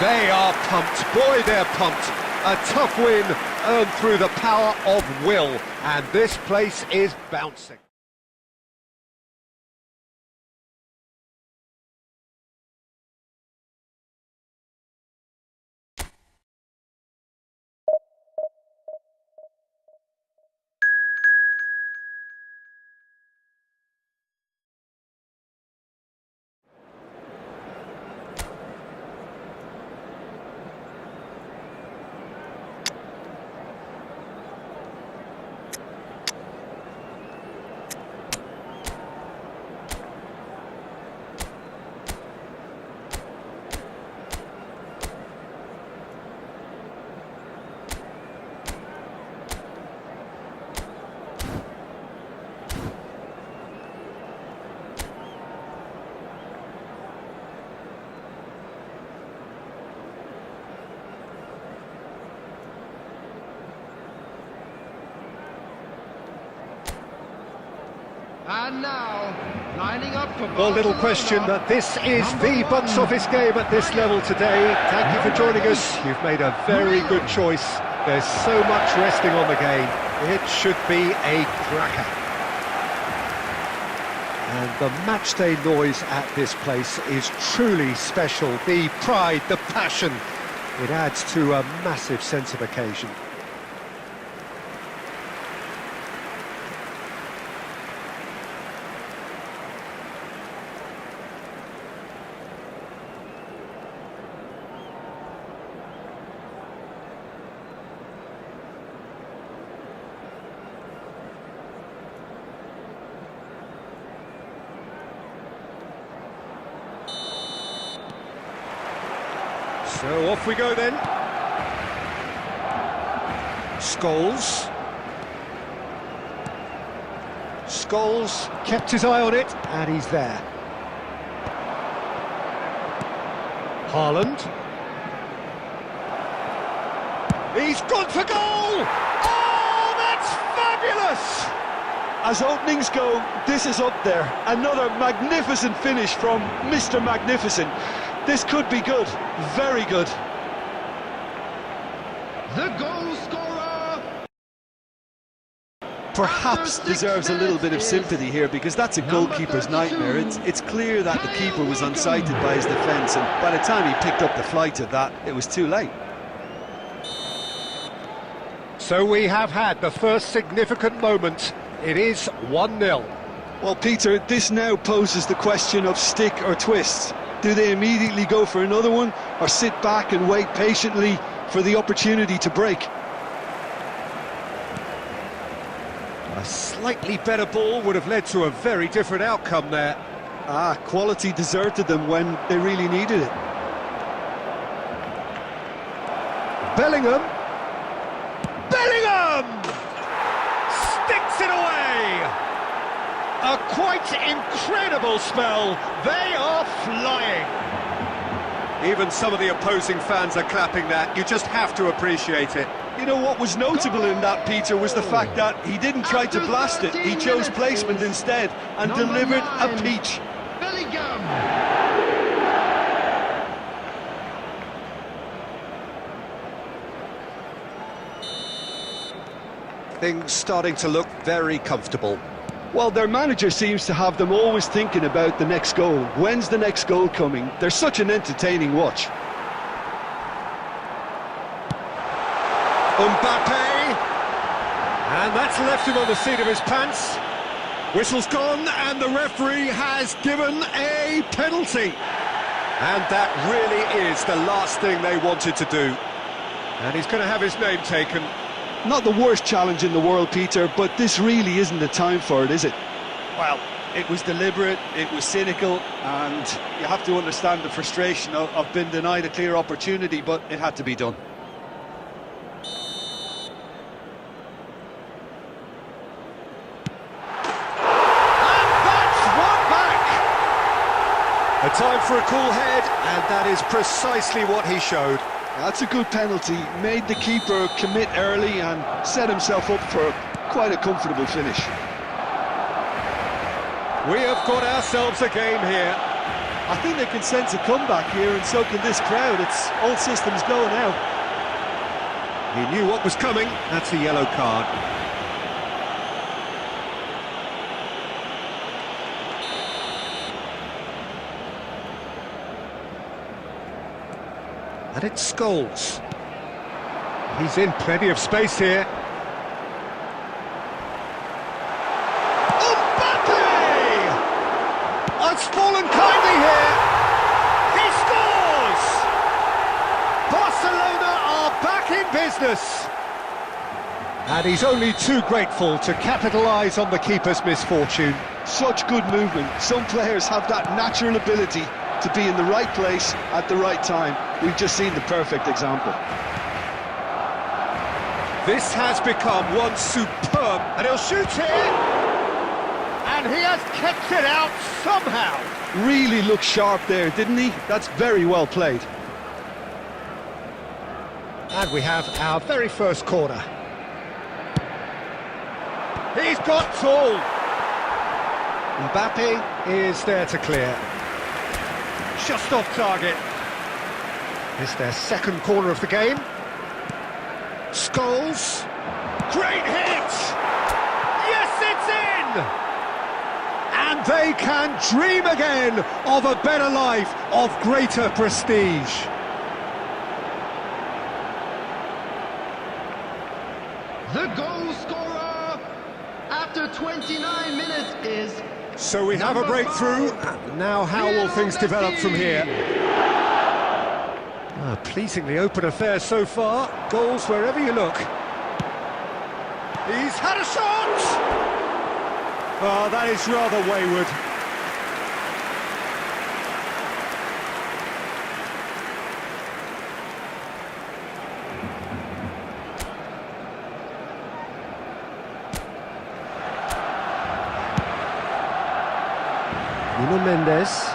They are pumped. Boy, they're pumped. A tough win earned through the power of will. And this place is bouncing. And now, lining up for Well, little question that this is the box office game at this level today. Thank you for joining us. You've made a very good choice. There's so much resting on the game. It should be a cracker. And the matchday noise at this place is truly special. The pride, the passion, it adds to a massive sense of occasion. So off we go then. Scholes. Scholes kept his eye on it, and he's there. Haaland. He's gone for goal! Oh, that's fabulous! As openings go, this is up there. Another magnificent finish from Mr. Magnificent. This could be good, very good. the goal scorer. Perhaps deserves a little bit of sympathy here, because that's a goalkeeper's nightmare. It's clear that the keeper was unsighted by his defence, and by the time he picked up the flight of that, it was too late. So we have had the first significant moment. It is 1-0. Well, Peter, this now poses the question of stick or twist. Do they immediately go for another one, or sit back and wait patiently for the opportunity to break? A slightly better ball would have led to a very different outcome there. Quality deserted them when they really needed it. Bellingham! Sticks it away! A quite incredible spell. They are flying. Even some of the opposing fans are clapping that. You just have to appreciate it. You know what was notable in that, Peter, was the fact that he didn't try to blast it. He chose placement instead and delivered a peach. Bellingham. Things starting to look very comfortable. Well, their manager seems to have them always thinking about the next goal. When's the next goal coming? They're such an entertaining watch. Mbappe! And that's left him on the seat of his pants. Whistle's gone, and the referee has given a penalty. And that really is the last thing they wanted to do. And he's going to have his name taken. Not the worst challenge in the world, Peter, but this really isn't the time for it, is it? Well, it was deliberate, it was cynical, and you have to understand the frustration of being denied a clear opportunity, but it had to be done. A time for a cool head, and that is precisely what he showed. That's a good penalty, made the keeper commit early and set himself up for quite a comfortable finish. We have got ourselves a game here. I think they can sense a comeback here, and so can this crowd. It's all systems go now. He knew what was coming. That's a yellow card. And it's Scholes. He's in plenty of space here. Mbappe! It's fallen kindly here. He scores! Barcelona are back in business. And he's only too grateful to capitalise on the keeper's misfortune. Such good movement. Some players have that natural ability to be in the right place at the right time. We've just seen the perfect example. This has become one superb, and he'll shoot here, and he has kept it out somehow. Really looked sharp there, didn't he? That's very well played. And we have our very first corner. He's got tall. Mbappe is there to clear. Just off target. It's their second corner of the game. Scholes. Great hit! Yes, it's in! And they can dream again of a better life, of greater prestige. The goal scorer after 29 minutes is... So we have a breakthrough. Now how will things develop from here? A pleasingly open affair so far. Goals wherever you look. He's had a shot! Oh, that is rather wayward. Nuno Mendes.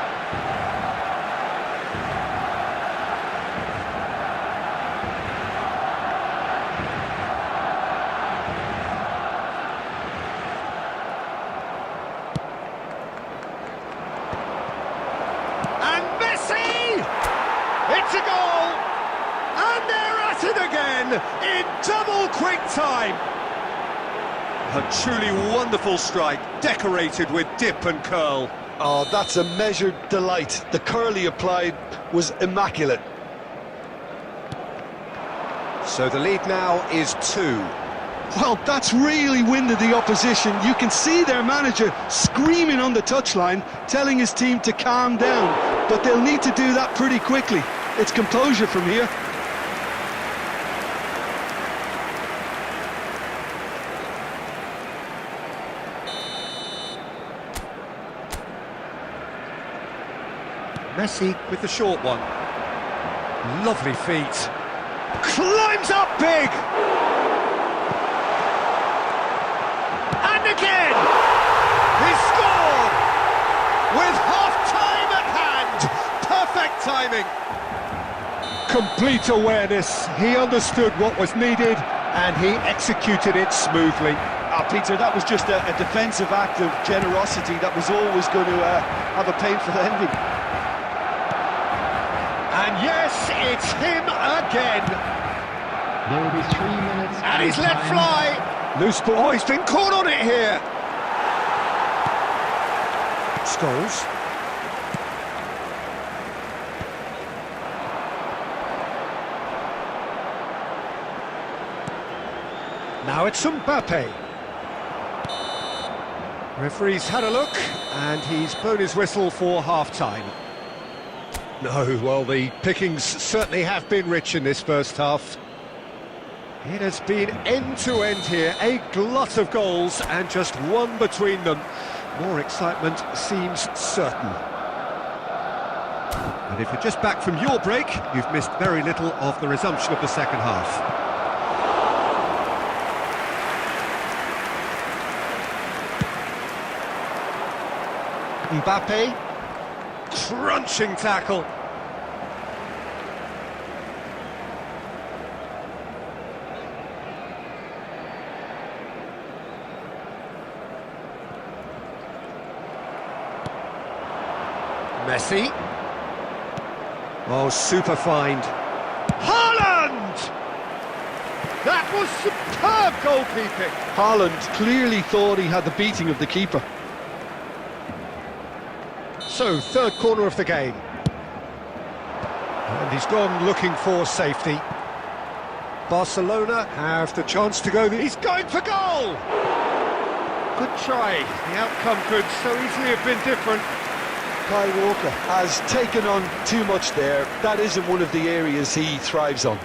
And Messi! It's a goal! And they're at it again in double quick time. A truly wonderful strike, decorated with dip and curl. Oh, that's a measured delight. The curl he applied was immaculate. So the lead now is 2. Well, that's really winded the opposition. You can see their manager screaming on the touchline, telling his team to calm down. But they'll need to do that pretty quickly. It's composure from here. Messi with the short one. Lovely feet. Climbs up big! And again! He scored! With half-time at hand! Perfect timing! Complete awareness. He understood what was needed and he executed it smoothly. Peter, that was just a defensive act of generosity that was always going to have a painful ending. And yes, it's him again. There will be 3 minutes. And he's let fly. Loose ball. Oh, he's been caught on it here. Scholes. Now it's Mbappe. Referee's had a look, and he's blown his whistle for half-time. No, well, the pickings certainly have been rich in this first half. It has been end-to-end here, a glut of goals and just one between them. More excitement seems certain. And if you're just back from your break, you've missed very little of the resumption of the second half. Mbappe, crunching tackle. Messi. Oh, super find. Haaland! That was superb goalkeeping. Haaland clearly thought he had the beating of the keeper. So, third corner of the game. And he's gone looking for safety. Barcelona have the chance to go. He's going for goal! Good try. The outcome could so easily have been different. Kyle Walker has taken on too much there. That isn't one of the areas he thrives on.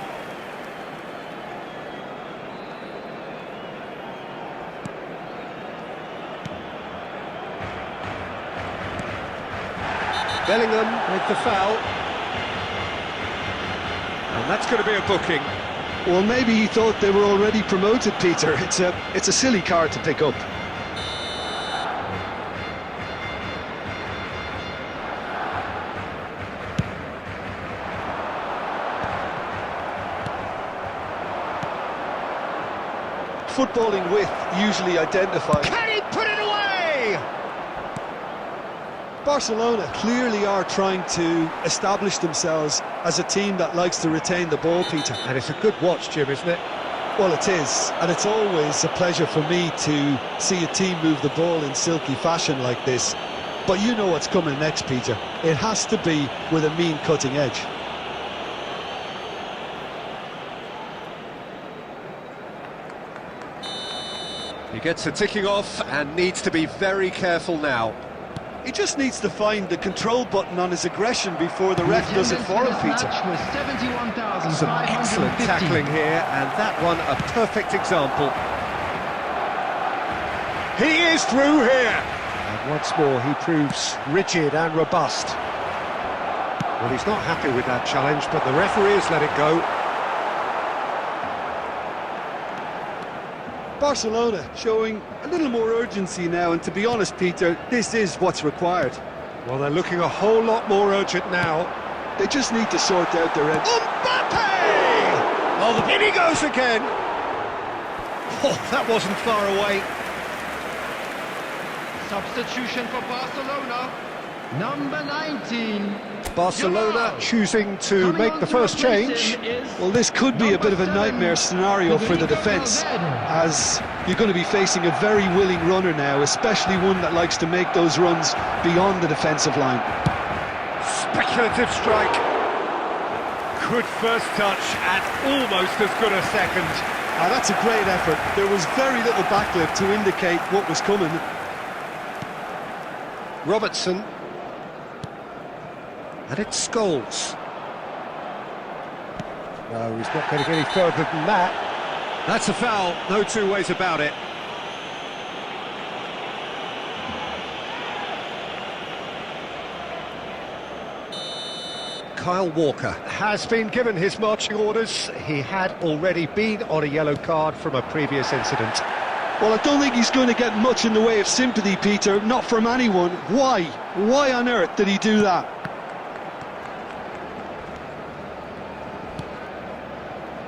Bellingham with the foul. And that's going to be a booking. Well, maybe he thought they were already promoted, Peter. It's a silly card to pick up. Footballing width usually identifies. Can he put it away? Barcelona clearly are trying to establish themselves as a team that likes to retain the ball, Peter. And it's a good watch, Jim, isn't it? Well, it is, and it's always a pleasure for me to see a team move the ball in silky fashion like this. But you know what's coming next, Peter. It has to be with a mean cutting edge. He gets a ticking off and needs to be very careful now. He just needs to find the control button on his aggression before the ref does it for him, Peter. Some excellent tackling here, and that one a perfect example. He is through here! And once more he proves rigid and robust. Well, he's not happy with that challenge, but the referee has let it go. Barcelona showing a little more urgency now, and to be honest, Peter, this is what's required. Well, they're looking a whole lot more urgent now. They just need to sort out their edge. Mbappe! Oh, in he goes again! Oh, that wasn't far away. Substitution for Barcelona. Number 19. Barcelona choosing to make the first change. Well, this could be a bit of a nightmare scenario for the defence, as you're going to be facing a very willing runner now, especially one that likes to make those runs beyond the defensive line. Speculative strike. Good first touch and almost as good a second. That's a great effort. There was very little backlift to indicate what was coming. Robertson. And it's Scholes. No, he's not getting any further than that. That's a foul, no two ways about it. Kyle Walker has been given his marching orders. He had already been on a yellow card from a previous incident. Well, I don't think he's going to get much in the way of sympathy, Peter, not from anyone. Why? Why on earth did he do that?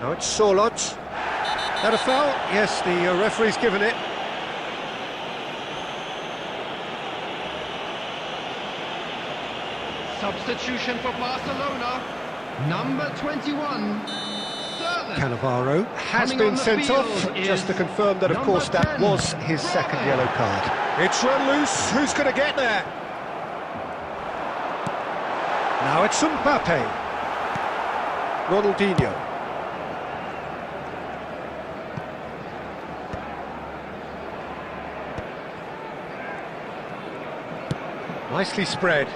Now it's Solot. That a foul? Yes, the referee's given it. Substitution for Barcelona. Number 21. Cannavaro has been sent off, just to confirm that, of course, that was his second yellow card. It's run loose. Who's going to get there? Now it's Mbappe. Ronaldinho. Nicely spread.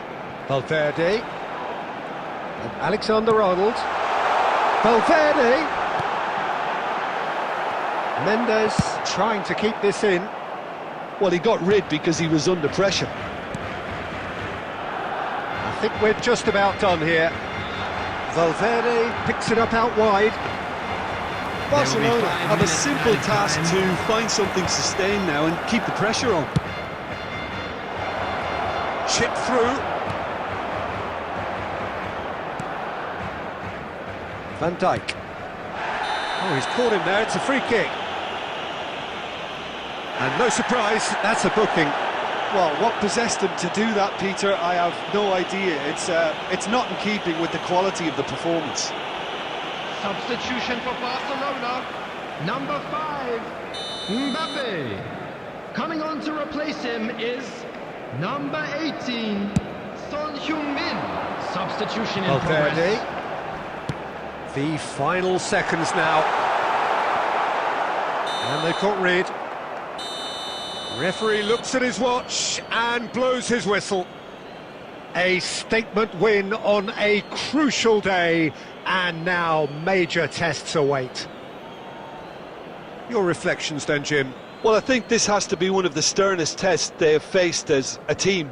Valverde. And Alexander-Arnold. Valverde. Mendes trying to keep this in. Well, he got rid because he was under pressure. I think we're just about done here. Valverde picks it up out wide. Barcelona have a simple task to find something sustained now and keep the pressure on. Chip through. Van Dijk. Oh, he's caught him there, it's a free kick. And no surprise, that's a booking. Well, what possessed him to do that, Peter, I have no idea. It's not in keeping with the quality of the performance. Substitution for Barcelona. Number 5. Mbappe. Coming on to replace him is number 18. Son Heung-min. Substitution in progress. The final seconds now. And they've got rid. Referee looks at his watch and blows his whistle. A statement win on a crucial day, and now major tests await. Your reflections then, Jim? Well, I think this has to be one of the sternest tests they have faced as a team.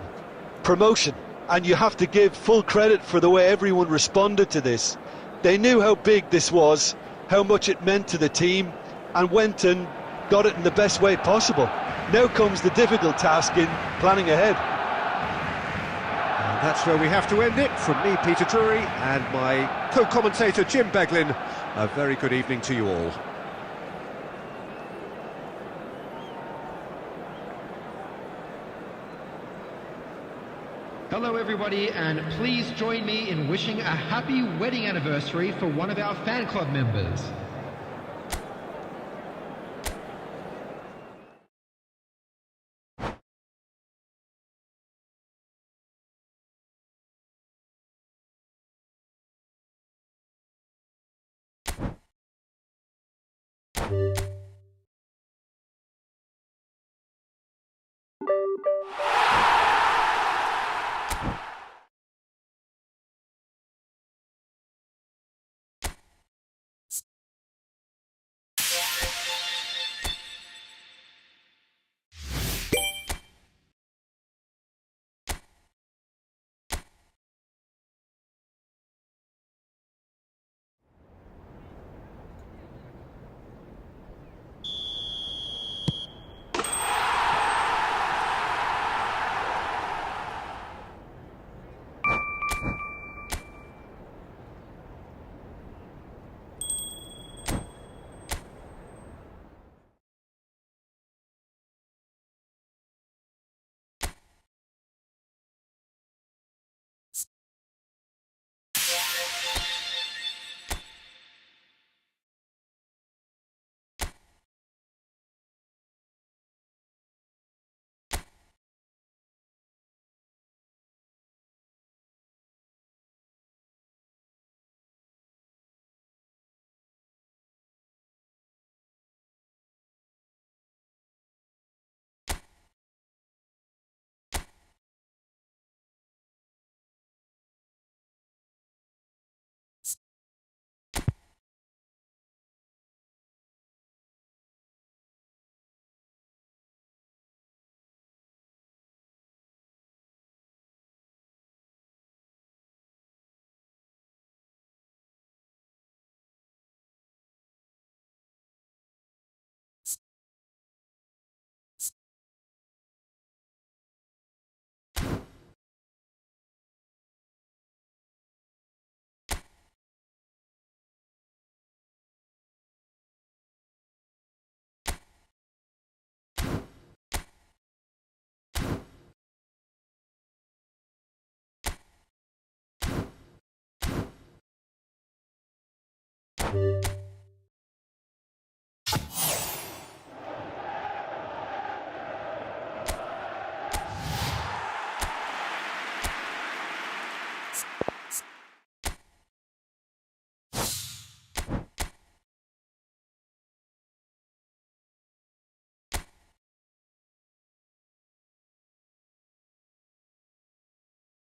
Promotion. And you have to give full credit for the way everyone responded to this. They knew how big this was, how much it meant to the team, and went and got it in the best way possible. Now comes the difficult task in planning ahead. And that's where we have to end it. From me, Peter Drury, and my co-commentator, Jim Beglin. A very good evening to you all. Hello everybody, and please join me in wishing a happy wedding anniversary for one of our fan club members.